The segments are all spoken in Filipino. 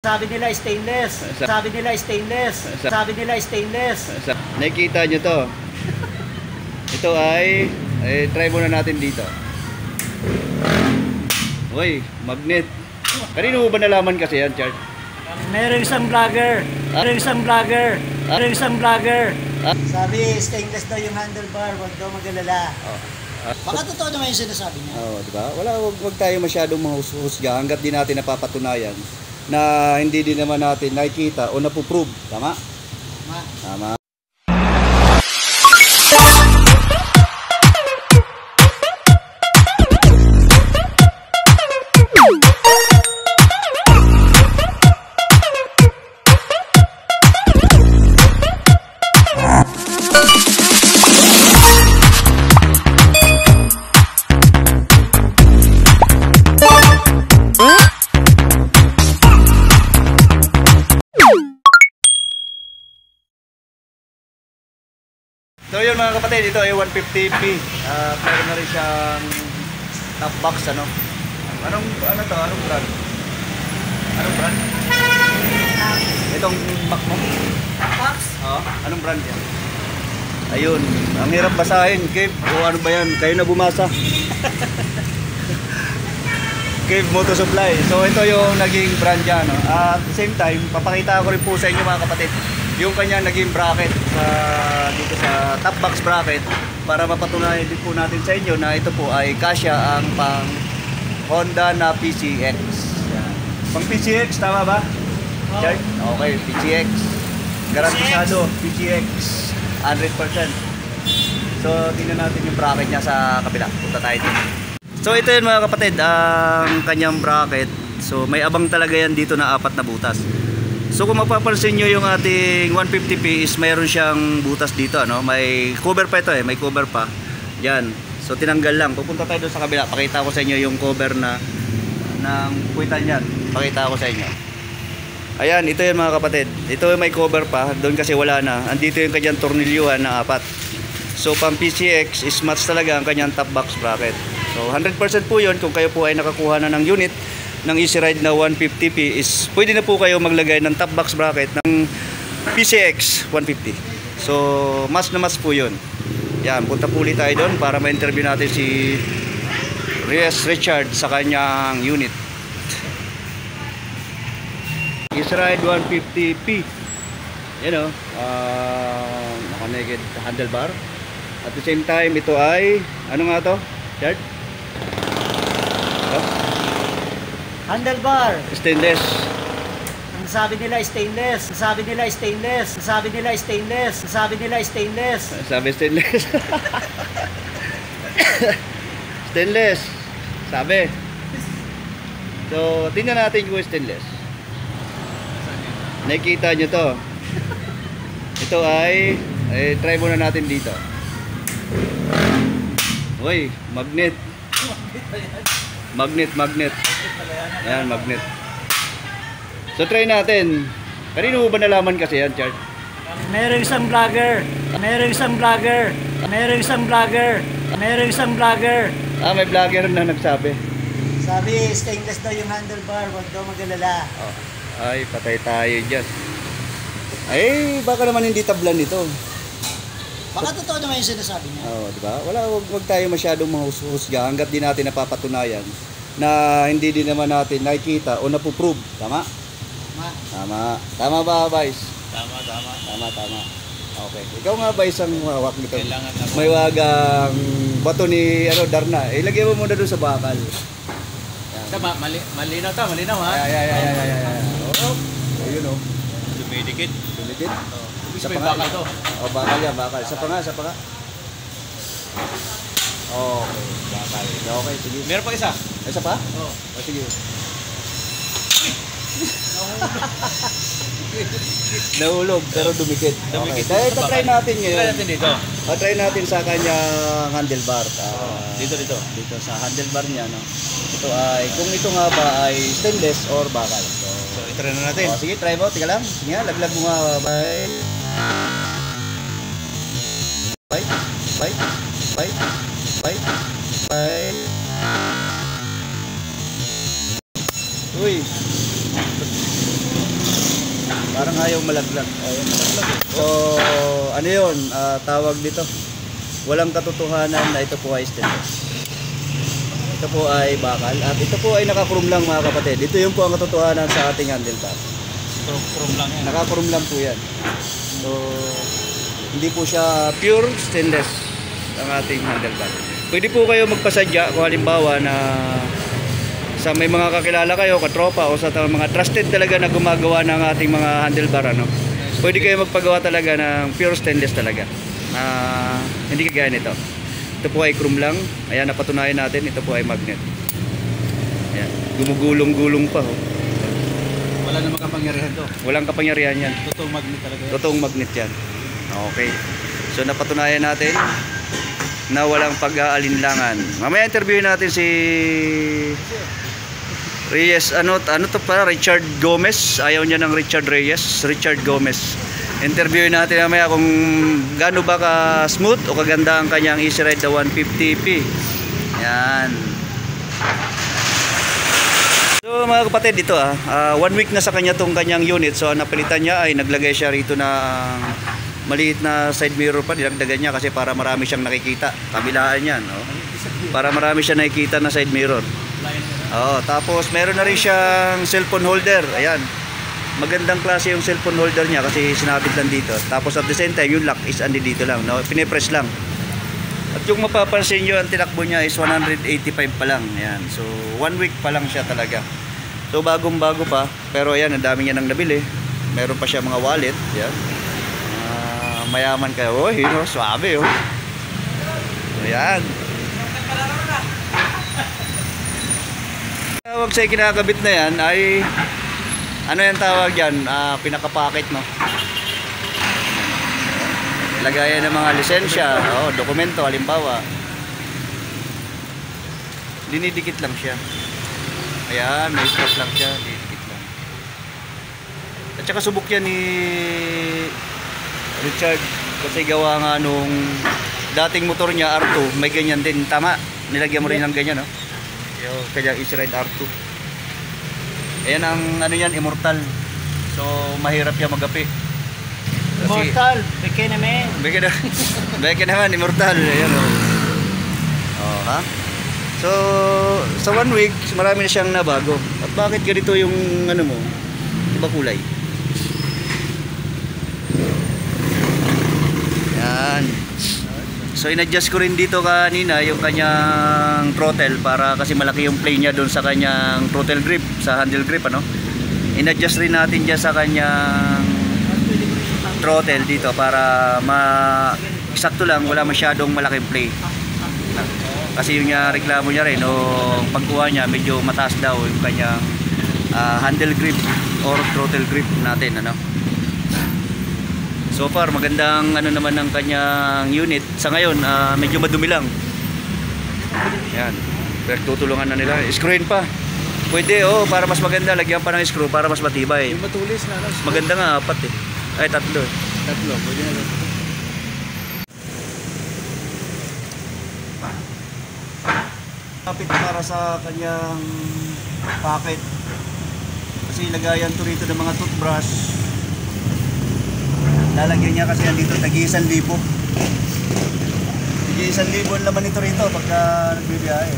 Sabi nila stainless. Sabi nila stainless. Sabi nila stainless. Nakikita nyo to. Ito ay try muna natin dito. Uy, magnet. Kanino ba nalaman kasi yan, Chart? Meron isang vlogger. Meron isang vlogger. Meron isang vlogger. Sabi stainless daw yung handlebar, wag daw mag-alala. Baka totoo naman yung sinasabi niya. Oo, di ba? Wag tayo masyadong mahusga hangga't di natin napapatunayan na hindi din naman natin nakikita o napuprove. Tama? Tama. So yun mga kapatid, ito ay 150p. Meron na rin siyang top box, ano? Anong brand? Anong brand? Itong box mo? Box? Oo. Anong brand yan? Ayun. Ang hirap basahin, Cave. O ano ba yan? Kayo na bumasa. Cave Moto Supply. So ito yung naging brand niya, no? At the same time, papakita ko rin po sa inyo mga kapatid yung kanya naging bracket dito sa top box bracket para mapatunayan din po natin sa inyo na ito po ay kasya ang pang Honda na PCX. Yan. Pang PCX, tama ba? Oh. Okay, PCX. Garantisado, PCX 100%. So tingnan natin yung bracket niya sa kabila. Punta tayo dito. So ito yun mga kapatid, ang kanyang bracket. So may abang talaga yan dito na 4 na butas. So kung mapapansin nyo yung ating 150p is mayroon siyang butas dito, no? May cover pa ito may cover pa. Yan. So tinanggal lang. Pupunta tayo doon sa kabila. Pakita ko sa inyo yung cover na ng puwitan yan. Pakita ko sa inyo. Ayan, ito yun mga kapatid. Ito may cover pa. Doon kasi wala na. Andito yung kanyang tornilyuhan na 4. So pang PCX is match talaga ang kanyang top box bracket. So 100% po yun kung kayo po ay nakakuha na ng unit ng Easy Ride na 150p is pwede na po kayo maglagay ng top box bracket ng PCX 150. So mas na mas po yun. Yan, punta po ulit tayo doon para ma-interview natin si Richard sa kanyang unit. Easy Ride 150p. You know, naka-naked handlebar. At the same time, ito ay ano nga to? Richard? Handlebar. Stainless. Ang sabi nila stainless. Sabi nila stainless. Sabi nila stainless. Sabi nila stainless. Sabi stainless. Stainless. Sabi. So, tingnan natin kung stainless. Nakikita nyo to. Ito ay try muna natin dito. Uy, magnet. Magnet. Ayan, magnet. So try natin. Kanino ba nalaman kasi yan, Chart? Meron isang vlogger. Meron isang vlogger. Meron isang vlogger. Meron isang vlogger. May vlogger na nagsabi. Sabi stainless daw yung handlebar, wag daw mag-alala. Oh. Ay, patay tayo dyan. Ay, baka naman hindi tablan ito. Baka totoo naman yung sinasabi niya. Oo, di ba? Wag tayo masyadong mahusga hangga't di natin napapatunayan na hindi din naman natin nakikita o napuprove. Tama? Tama. Tama ba, Vice? Tama. Okay. Ikaw nga, Vice, ang hawak nito. May wagang bato ni Darna. Ilagay mo muna doon sa bakal. Tama, malinaw ha? Ay. Oo. Ayun o. Dumidikit. Isa May pa bakal to. Bakal yan, bakal. Isa pa nga. Okay, bakal. Okay, sige. Meron pa isa? Isa pa? Oo. Sige. Nahulog, pero dumikit. Okay. Dahil ito try natin ngayon. Try natin dito. Try natin sa kanyang handlebar. Dito. Dito sa handlebar niya, no? Ito ay, kung ito nga ba ay stainless or bakal. So i-try na natin. Sige, try mo. Tika lang. Sige nga, laglag mo nga. Bye. Uy. ayaw malaglag. So, ano yun? Tawag dito. Walang katotohanan na ito po ay stainless. Ito po ay bakal. At ito po ay nakakurum lang mga kapatid. Ito yung po ang katotohanan sa ating handlebar. Kurum lang yan. Nakakurum lang po yan. So, hindi po siya pure stainless ang ating handlebar. Pwede po kayo magpasadya kung halimbawa na sa may mga kakilala kayo, katropa o sa mga trusted talaga na gumagawa ng ating mga handlebar, ano. Pwede kayo magpagawa talaga ng pure stainless talaga. Hindi kagaya nito. Ito po ay chrome lang. Ayan, napatunayan natin. Ito po ay magnet. Ayan, gumugulong-gulong pa. Oh. Wala namang kapangyarihan to. Walang kapangyarihan yan. Totoong magnet talaga yan. Totoong magnet yan. Okay. So napatunayan natin na walang pag-aalinlangan. Mamaya interviewin natin si Reyes, ano to para Richard Gomez. Ayaw niya ng Richard Reyes, Richard Gomez. Interviewin natin mamaya kung gaano ba ka smooth o kaganda ang kanyang Easy Ride the 150p. Yan. So mga kapatid, dito 1 week na sa kanya tong kanyang unit. So ang napalitan niya ay naglagay siya rito ng maliit na side mirror pa, dinagdagan niya kasi para marami siyang nakikita. Kabilaan yan, oh. Para marami siyang nakikita na side mirror. Tapos meron na rin siyang cellphone holder. Ayan. Magandang klase yung cellphone holder niya kasi sinabit lang dito. Tapos at the same time, yung lock is andi dito lang, no? Pinipress lang. At yung mapapansin nyo, ang tinakbo niya is 185 pa lang. Ayan. So 1 week pa lang siya talaga. So bagong bago pa. Pero ayan, ang dami niya nang nabili. Meron pa siya mga wallet. Ayan. Mayaman kayo. Oh, you know, swabe, oh. Ayan. Tawag sa kinakabit na yan ay ano yung tawag yan? Pinakapakit, no? Lagayan ng mga lisensya, dokumento, halimbawa. Dinidikit lang siya. Ayan, may strap lang siya, dinidikit lang. At saka subok yan ni Richard kasi gawa nga nung dating motor niya R2, may ganyan din, tama. Nilagyan mo rin ng ganyan, no? Yung kanyang Easy Ride R2. Ayan ang ano yan, immortal. So mahirap yan magapi. Immortal, beke naman. Beke naman, immortal. Ayan, ha? So sa 1 week, marami na siyang nabago. At bakit ganito yung ano mo? Iba kulay? Yan. So in-adjust ko rin dito kanina yung kanyang throttle para kasi malaki yung play niya doon sa kanyang throttle grip, sa handle grip, ano. In-adjust rin natin diyan sa kanyang throttle dito para eksakto lang, wala masyadong malaking play. Kasi yung reklamo niya rin o pagkuha niya medyo mataas daw yung kanyang handle grip or throttle grip natin, ano. So far magandang ano naman ng kanyang unit. Sa ngayon medyo madumi lang. Yan. Pero tutulungan na nila. Screwin pa. Pwede para mas maganda lagyan pa ng screw para mas matibay. Yung matulis na lang. Maganda nga 4 eh. Ay 3 eh. 3, pwede na lang. Kapit para sa kanyang pocket. Kasi lagayan to rito ng mga toothbrush. Lalagyan niya kasi dito tagi-1,000. Tagi-1,000 ang laman nito rito pagka nagbibiyahe.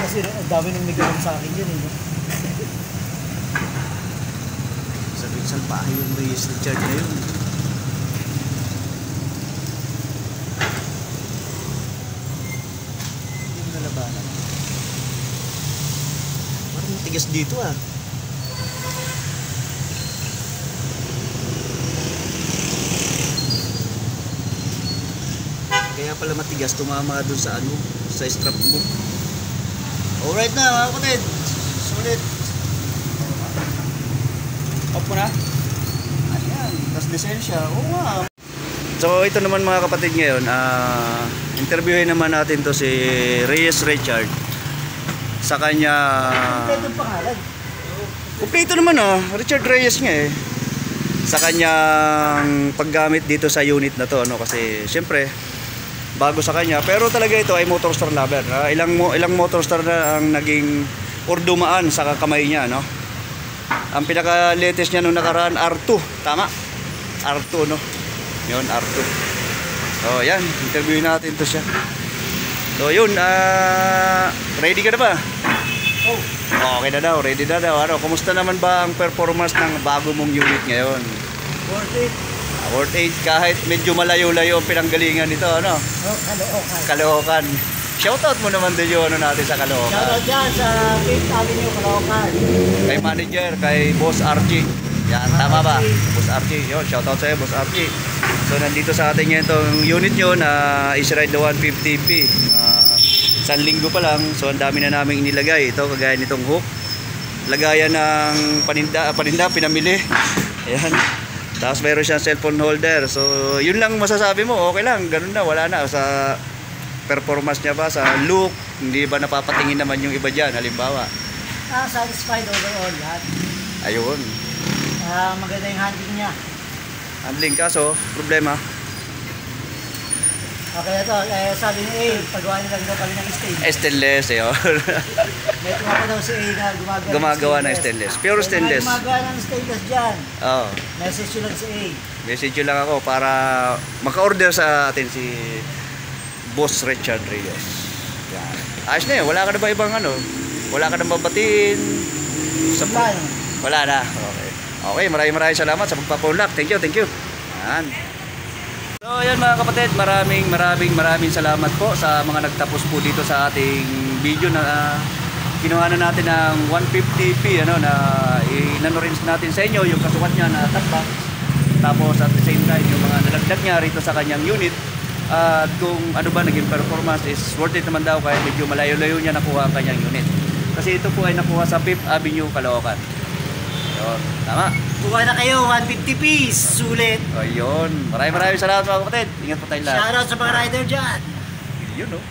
Kasi ang dami nang nagawin sa akin yun, eh. Sabi sa pahay yung Reyes Richard na yun. Hindi mo nalabanan. Parang matigas dito, Kaya pala matigas, tumama doon sa ano, sa strap mo. Alright na mga kapatid. Sulit. Off mo na? Ayan, tas lisensya. Oo nga. So ito naman mga kapatid ngayon, interviewin naman natin to si Reyes Richard sa kanya. Ito pangalan. Kumpleto naman Richard Reyes nga eh. Sa kanyang paggamit dito sa unit na to, ano, kasi syempre bago sa kanya, pero talaga ito ay Motorstar lover. Ilang Motorstar na ang naging or dumaan sa kamay niya, no? Ang pinaka-latest niya nung nakaraan, R2. Tama? R2, no? Yun, R2. So, yan. Interviewin natin to siya. So, yun. Ready ka na ba? Oh, Okay na daw. Ready na daw. Ano, kumusta naman ba ang performance ng bago mong unit ngayon? worth it. Worth 8 kahit medyo malayo-layo ang pinanggalingan nito, ano? Oh, Caloocan. Caloocan. Shoutout mo naman din yung ano natin sa Caloocan. Shoutout dyan sa 5th Avenue, Caloocan. Kay manager, kay Boss Archie. Yan, tama ba? Boss Archie. Yun, shoutout sa'yo, Boss Archie. So, nandito sa atin ngayon itong unit nyo na Easyride 150p. Isang linggo pa lang. So, ang dami na namin inilagay. Ito, kagaya nitong hook. Lagayan ng paninda, pinamili. Ayan. Tapos meron siyang cellphone holder. So, yun lang masasabi mo. Okay lang, ganun na, wala na. Sa performance niya ba, sa look, hindi ba napapatingin naman yung iba dyan, halimbawa? Satisfied overall lahat. Ayun. Maganda yung handling niya. Handling kaso, problema. Okay, ito. Sabi ni A, pagawa nilang daw kami ng stage. Stainless, yun. May tumapa daw si A na Gumagawa ng stainless. Pure stainless. Gumagawa ng stainless dyan. Oo. Message yun lang si A. Message yun lang ako para maka-order sa atin si Boss Richard Reyes. Yan. Ayos na yun. Wala ka na ba ibang ano? Wala ka na babatiin? Wala naman. Wala na. Okay. Okay, maraming salamat sa pagpapunlak. Thank you, thank you. Yan. So, ayan mga kapatid, maraming salamat po sa mga nagtapos po dito sa ating video na kinuha na natin ng 150p ano, na inano rin natin sa inyo yung kasukat niya na top box. Tapos at the same time yung mga nalagdag niya rito sa kanyang unit. At kung ano ba naging performance is worth it naman daw kahit medyo malayo-layo niya nakuha ang kanyang unit. Kasi ito po ay nakuha sa 5th Avenue, Caloocan. Yun, tama. Kuha na kayo, 150 piece. Sulit. Ayun. Maraming salamat mga kapatid. Ingat po tayong lahat. Shoutout sa mga rider dyan. Yun, no?